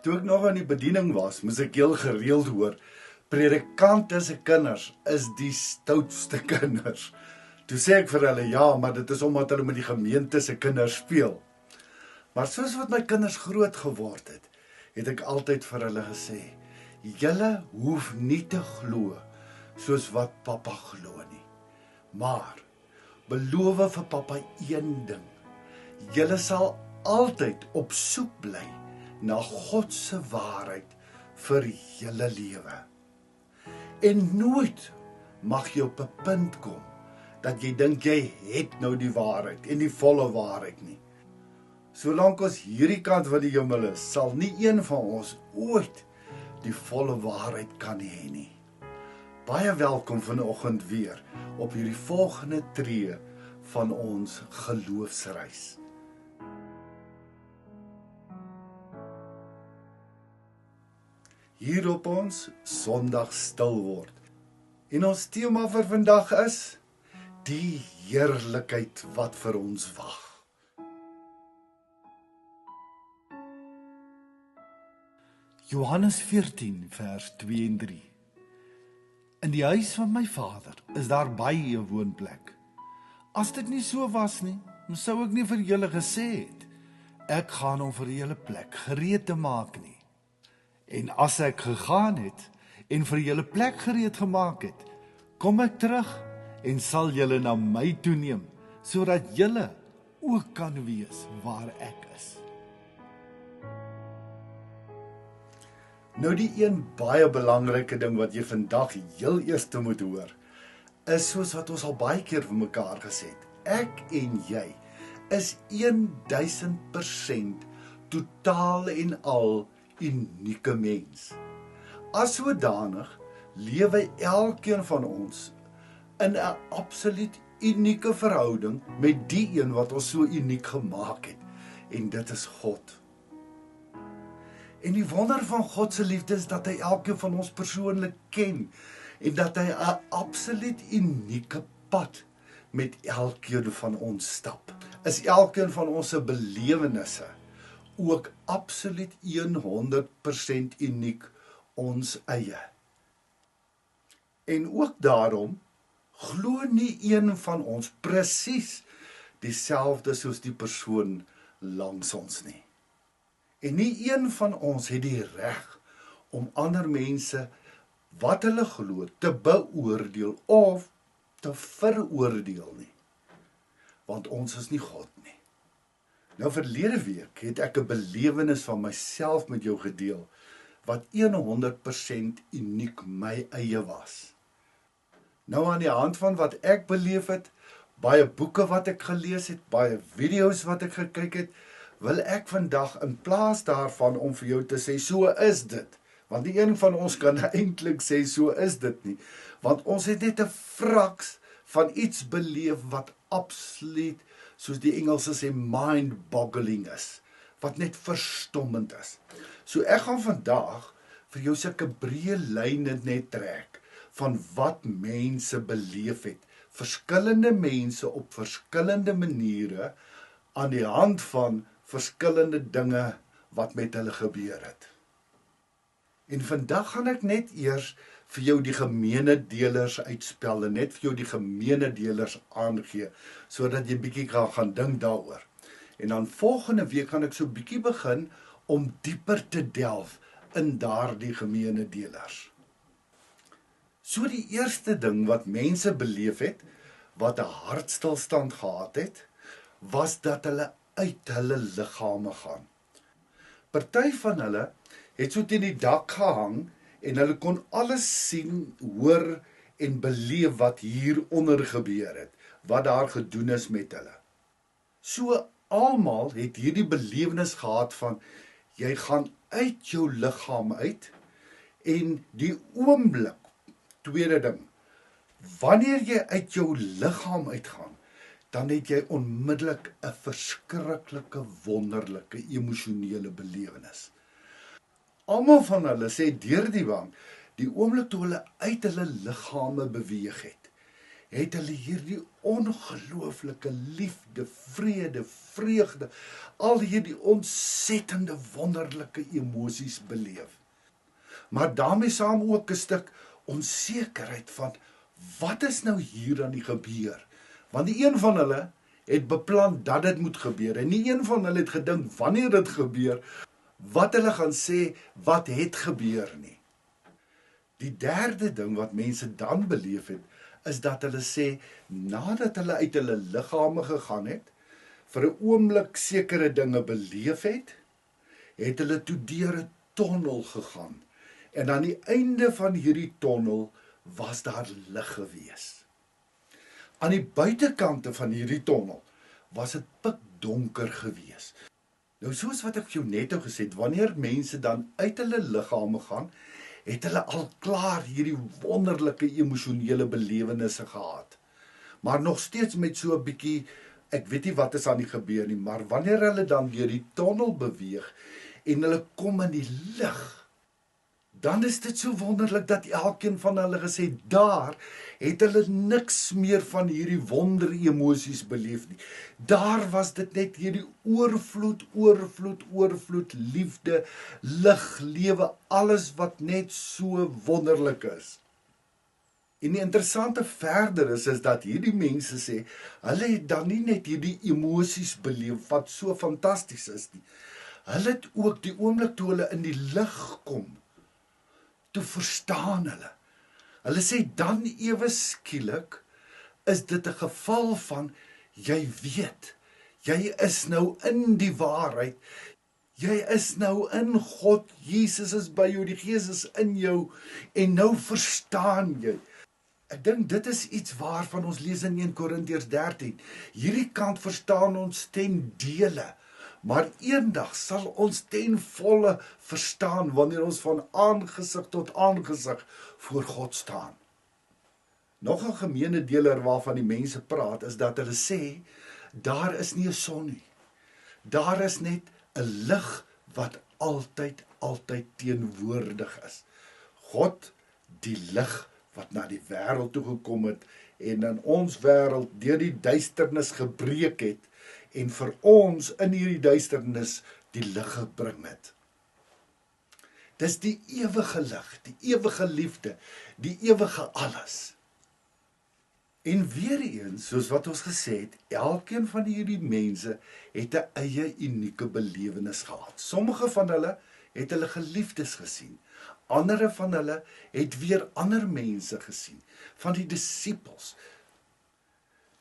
Toe ek nog in die bediening was, moes ek heel gereeld hoor, predikante se kinders is die stoutste kinders. Toe sê ek vir hulle, ja, maar dit is omdat hulle met die gemeente se kinders speel. Maar soos wat my kinders groot geword het, het ek altyd vir hulle gesê, julle hoef nie te glo soos wat pappa glo nie. Maar beloof vir pappa een ding. Julle sal altyd op soek bly na God se waarheid vir julle lewe. En nooit mag jy op 'n punt kom dat jy dink jy het nou die waarheid en die volle waarheid nie. Solank ons hierdie kant van die hemel is, sal nie een van ons ooit die volle waarheid kan hê nie. Baie welkom vanoggend weer op hierdie volgende tree van ons geloofsreis. Hier op ons Sondag stil word. En ons tema vir vandag is die heerlikheid wat vir ons wag. Johannes 14 vers 2 en 3. In die huis van my Vader is daar baie 'n woonplek. As dit nie so was nie, dan sou ek nie vir julle gesê het, ek gaan om vir julle plek gereed te maak nie. En as ek gegaan het en vir julle plek gereed gemaak het, kom ek terug en sal julle na my toe neem, sodat julle ook kan wees waar ek is. Nou die een baie belangrike ding wat jy vandag heel eers moet hoor, is soos wat ons al baie keer vir mekaar gesê het, ek en jy is 1000% totaal en al unieke mens. As sodanig lewe elkeen van ons in 'n absoluut unieke verhouding met die een wat ons so uniek gemaak het, en dit is God. En die wonder van God se liefde is dat hy elkeen van ons persoonlik ken en dat hy 'n absoluut unieke pad met elkeen van ons stap. Is elkeen van ons se belewennisse ook absoluut 100% uniek ons eie. En ook daarom glo nie een van ons presies dieselfde soos die persoon langs ons nie. En nie een van ons het die reg om ander mense wat hulle glo te beoordeel of te veroordeel nie. Want ons is nie God nie. Nou verlede week het ek 'n belewenis van myself met jou gedeel wat 100% uniek my eie was. Nou aan die hand van wat ek beleef het, baie boeke wat ek gelees het, baie video's wat ek gekyk het, wil ek vandag in plaas daarvan om vir jou te sê, so is dit. Want nie een van ons kan eintlik sê, so is dit nie. Want ons het net 'n fraks van iets beleef wat absoluut, soos die Engelse sê, mind-boggling is. Wat net verstommend is. So ek gaan vandag vir jou sulke breë lyne net trek van wat mense beleef het. Verskillende mense op verskillende maniere aan die hand van verskillende dinge wat met hulle gebeur het. En vandag gaan ek net eers vir jou die gemeene delers uitspel en net vir jou die gemeene delers aangee, sodat jy bietjie kan gaan dink daaroor. En dan volgende week gaan ek so bietjie begin om dieper te delf in daardie gemeene delers. So die eerste ding wat mense beleef het, wat 'n hartstilstand gehad het, was dat hulle uit hulle liggame gaan. Party van hulle het so teen die dak gehang en hulle kon alles sien, hoor en beleef wat hieronder gebeur het, wat daar gedoen is met hulle. So almal het hierdie belewenis gehad van, jy gaan uit jou liggaam uit, en die oomblik, tweede ding, wanneer jy uit jou liggaam uitgaan, dan het jy onmiddellik 'n verskriklike, wonderlike, emosionele belewenis. Almal van hulle sê deur die oomblik toe hulle uit hulle liggame beweeg het, het hulle hierdie ongelooflike liefde, vrede, vreugde, al hierdie ontsettende wonderlike emosies beleef. Maar daarmee saam ook 'n stuk onsekerheid van wat is nou hier aan die gebeur? Want die een van hulle het beplan dat dit moet gebeur en nie een van hulle het gedink wanneer dit gebeur, wat hulle gaan sê, wat het gebeur nie. Die derde ding wat mense dan beleef het, is dat hulle sê, nadat hulle uit hulle liggame gegaan het, vir 'n oomblik sekere dinge beleef het, het hulle toe deur 'n tonnel gegaan. En aan die einde van hierdie tonnel was daar lig gewees. Aan die buitekante van hierdie tonnel was dit pikdonker gewees. Nou soos wat ek jou net nou gesê het, wanneer mense dan uit hulle liggame gaan, het hulle al klaar hierdie wonderlike emosionele belewennisse gehad. Maar nog steeds met so 'n bietjie, ek weet nie wat is aan die gebeur nie, maar wanneer hulle dan deur die tonnel beweeg en hulle kom in die lig, dan is dit so wonderlik dat elkeen van hulle gesê, daar het hulle niks meer van hierdie wonder emosies beleef nie. Daar was dit net hierdie oorvloed, liefde, lig, lewe, alles wat net so wonderlik is. En die interessante verder is dat hierdie mense sê, hulle het dan nie net hierdie emosies beleef wat so fantasties is nie. Hulle het ook die oomblik toe hulle in die lig kom, toe verstaan hulle. Hulle sê dan ewe skielik is dit 'n geval van jy weet, jy is nou in die waarheid. Jy is nou in God, Jesus is by jou, die Gees is in jou en nou verstaan jy. Ek dink dit is iets waarvan ons lees in 1 Korintiërs 13. Hierdie kant verstaan ons ten dele. Maar eendag sal ons ten volle verstaan wanneer ons van aangesig tot aangesig voor God staan. Nog 'n gemeene deler waarvan die mense praat is dat hulle sê, daar is nie 'n son nie. Daar is net 'n lig wat altyd teenwoordig is. God, die lig wat na die wêreld toe gekom het en in ons wêreld deur die duisternis gebreek het, en vir ons in hierdie duisternis die lig gebring het. Dis die ewige lig, die ewige liefde, die ewige alles. En weer eens, soos wat ons gesê het, elkeen van hierdie mense het 'n eie unieke belewenis gehad. Sommige van hulle het hulle geliefdes gesien. Ander van hulle het weer ander mense gesien, van die disippels.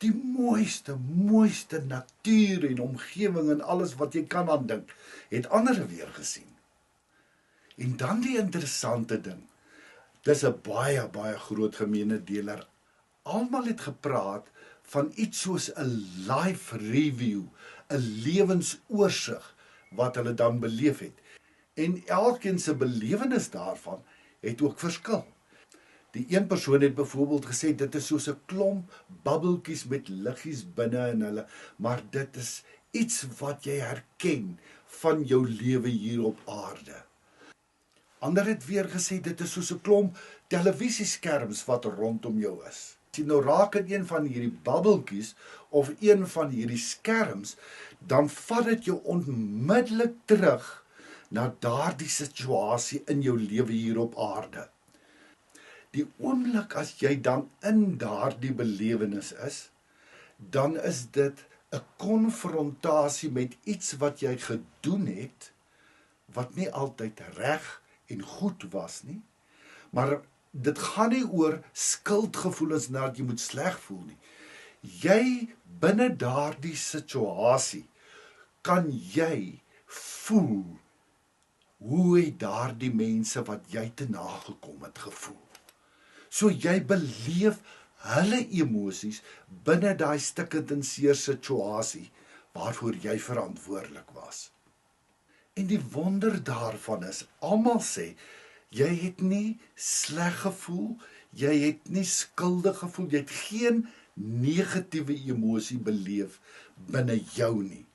Die mooiste natuur en omgewing en alles wat jy kan aandink, het ander weer gesien. En dan die interessante ding, dis 'n baie groot gemeene deler. Almal het gepraat van iets soos 'n life review, 'n lewensoorsigs wat hulle dan beleef het. En elkeen se belewenis daarvan het ook verskil. Die een persoon het byvoorbeeld gesê, dit is soos 'n klomp bubbeltjies met liggies binne in hulle, maar dit is iets wat jy herken van jou lewe hier op aarde. Ander het weer gesê, dit is soos 'n klomp televisieskerms wat rondom jou is. As jy nou raak in een van hierdie bubbeltjies, of een van hierdie skerms, dan vat dit jou onmiddellik terug na daardie situasie in jou lewe hier op aarde. Die oomblik as jy dan in daardie belewenis is, dan is dit 'n konfrontasie met iets wat jy gedoen het, wat nie altyd reg en goed was nie, maar dit gaan nie oor skuldgevoelens nadat jy moet sleg voel nie. Jy binne daardie situasie kan jy voel hoe het daardie mense wat jy te nagekom het gevoel. So jy beleef hulle emosies binne daai stikkend en seer situasie waarvoor jy verantwoordelik was. En die wonder daarvan is, almal sê, jy het nie sleg gevoel, jy het nie skuldig gevoel, jy het geen negatiewe emosie beleef binne jou nie.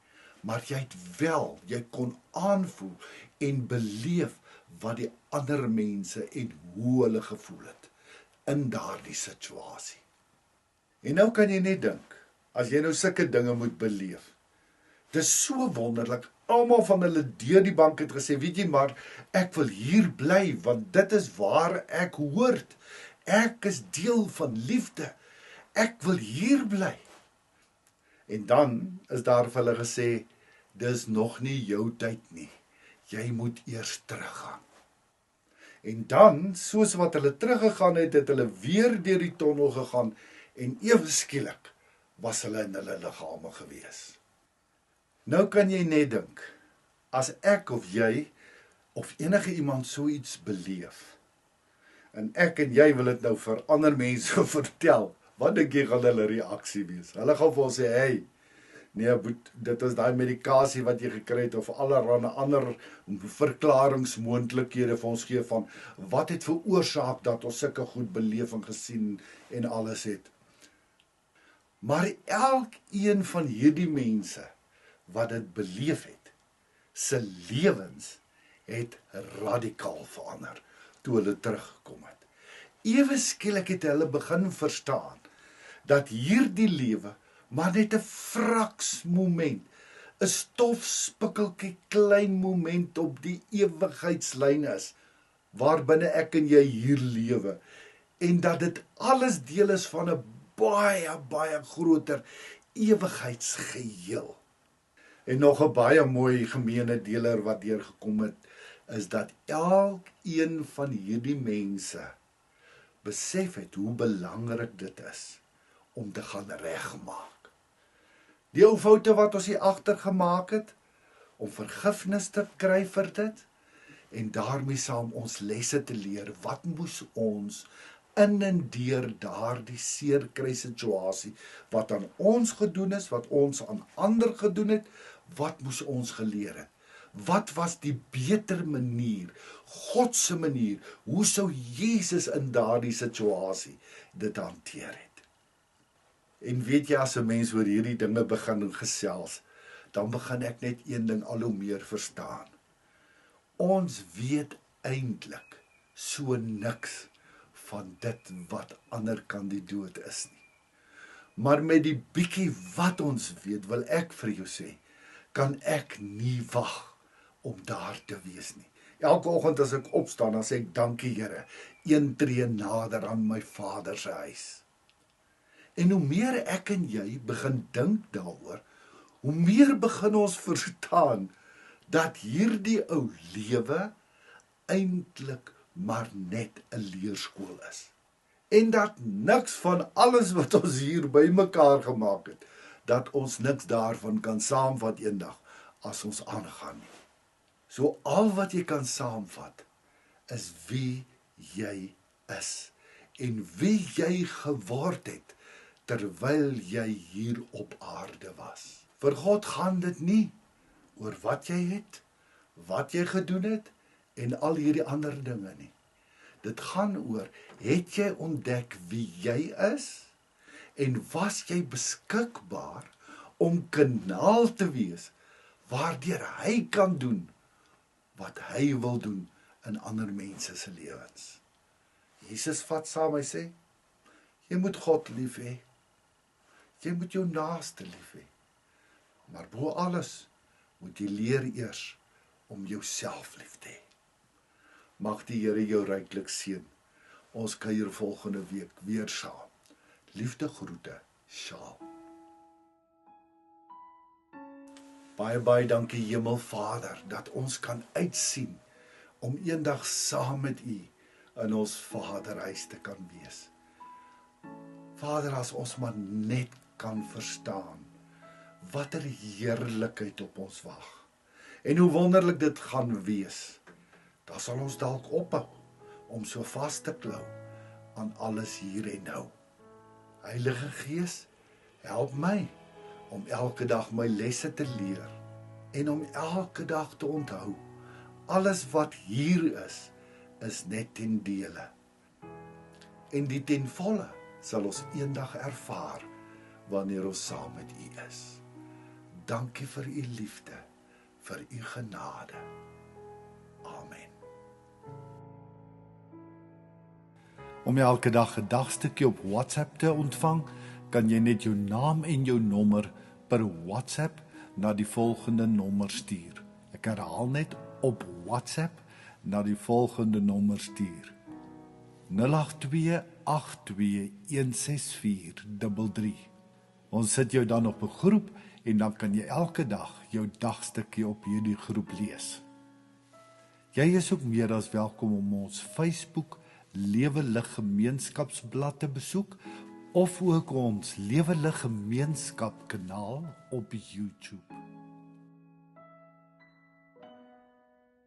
Maar jy kon aanvoel en beleef wat die ander mense en hoe hulle gevoel het in daardie situasie. En nou kan jy net dink, as jy nou sulke dinge moet beleef, dis so wonderlik, almal van hulle deur die bank het gesê, weet jy maar, ek wil hier bly, want dit is waar ek hoort. Ek is deel van liefde. Ek wil hier bly. En dan is daar vir hulle gesê, dis nog nie jou tyd nie. Jy moet eers teruggaan. En dan, soos wat hulle teruggegaan het, het hulle weer deur die tonnel gegaan en ewe skielik was hulle in hulle liggame gewees. Nou kan jy net dink, as ek of jy of enige iemand so iets beleef, en ek en jy wil dit nou vir ander mense vertel, wat dink jy gaan hulle reaksie wees? Hulle gaan vir ons sê, hey, nee, dit is daai medikasie wat jy gekry het, of allerhande ander verklaringsmoontlikhede vir ons gee van, wat het veroorsaak dat ons sulke goed beleef en gesien en alles het. Maar elkeen van hierdie mense wat dit beleef het, se lewens het radikaal verander toe hulle teruggekom het. Ewe skielik het hulle begin verstaan dat hierdie lewe maar net 'n fraksmoment, 'n stofspikkeltjie klein moment op die ewigheidslyn is, waarbinne ek en jy hier lewe, en dat dit alles deel is van 'n baie, baie groter ewigheidsgeheel. En nog 'n baie mooi gemeene deler wat deurgekom het, is dat elkeen van hierdie mense besef het hoe belangrik dit is om te gaan regmaak. Die ou foute wat ons hier agter gemaak het, om vergifnis te kry vir dit, en daarmee saam ons lesse te leer, wat moes ons in en deur daardie seerkry situasie, wat aan ons gedoen is, wat ons aan ander gedoen het, wat moes ons geleer het? Wat was die beter manier, God se manier, hoe sou Jesus in daardie situasie dit hanteer het? En weet jy, as 'n mens oor hierdie dinge begin gesels, dan begin ek net een ding al hoe meer verstaan. Ons weet eintlik so niks van dit wat ander kan die dood is nie. Maar met die bietjie wat ons weet, wil ek vir jou sê, kan ek nie wag om daar te wees nie. Elke oggend as ek opstaan, dan sê ek, dankie Here, een tree nader aan my Vader se huis. En hoe meer ek en jy begin dink daaroor, hoe meer begin ons verstaan, dat hierdie ou lewe eintlik maar net 'n leerskool is. En dat niks van alles wat ons hier bymekaar gemaak het, dat ons niks daarvan kan saamvat eendag, as ons aangaan nie. So al wat jy kan saamvat, is wie jy is, en wie jy geword het, terwyl jy hier op aarde was. Vir God gaan dit nie oor wat jy het, wat jy gedoen het, en al hierdie ander dinge nie. Dit gaan oor, het jy ontdek wie jy is, en was jy beskikbaar om kanaal te wees, waardeur hy kan doen, wat hy wil doen in ander mense se lewens. Jesus vat saam, hy sê, jy moet God lief hê, jy moet jou naaste lief hê, maar bo alles moet jy leer eers om jouself lief te hê. Mag die Here jou ryklik seën. Ons kuier volgende week weer saam. Liefde groete, Sjaal. Baie dankie Hemelvader, dat ons kan uitsien om eendag saam met U in ons Vaderhuis te kan wees. Vader, as ons maar net kan verstaan, watter heerlikheid op ons wag, en hoe wonderlik dit gaan wees, dan sal ons dalk ophou om so vas te klou aan alles hier en nou. Heilige Gees, help my om elke dag my lesse te leer, en om elke dag te onthou, alles wat hier is net ten dele. En die ten volle sal ons eendag ervaar, wanneer ons saam met U is. Dankie vir U liefde, vir U genade. Amen. Om elke dag 'n dagstukkie op WhatsApp te ontvang, kan jy net jou naam en jou nommer per WhatsApp na die volgende nommer stuur. Ek herhaal net op WhatsApp na die volgende nommer stuur. 08282164333. Ons sit jou dan op 'n groep en dan kan jy elke dag jou dagstukkie op hierdie groep lees. Jy is ook meer as welkom om ons Facebook Lewe Lig Gemeenskapsblad te besoek of ook ons Lewe Lig Gemeenskap kanaal op YouTube.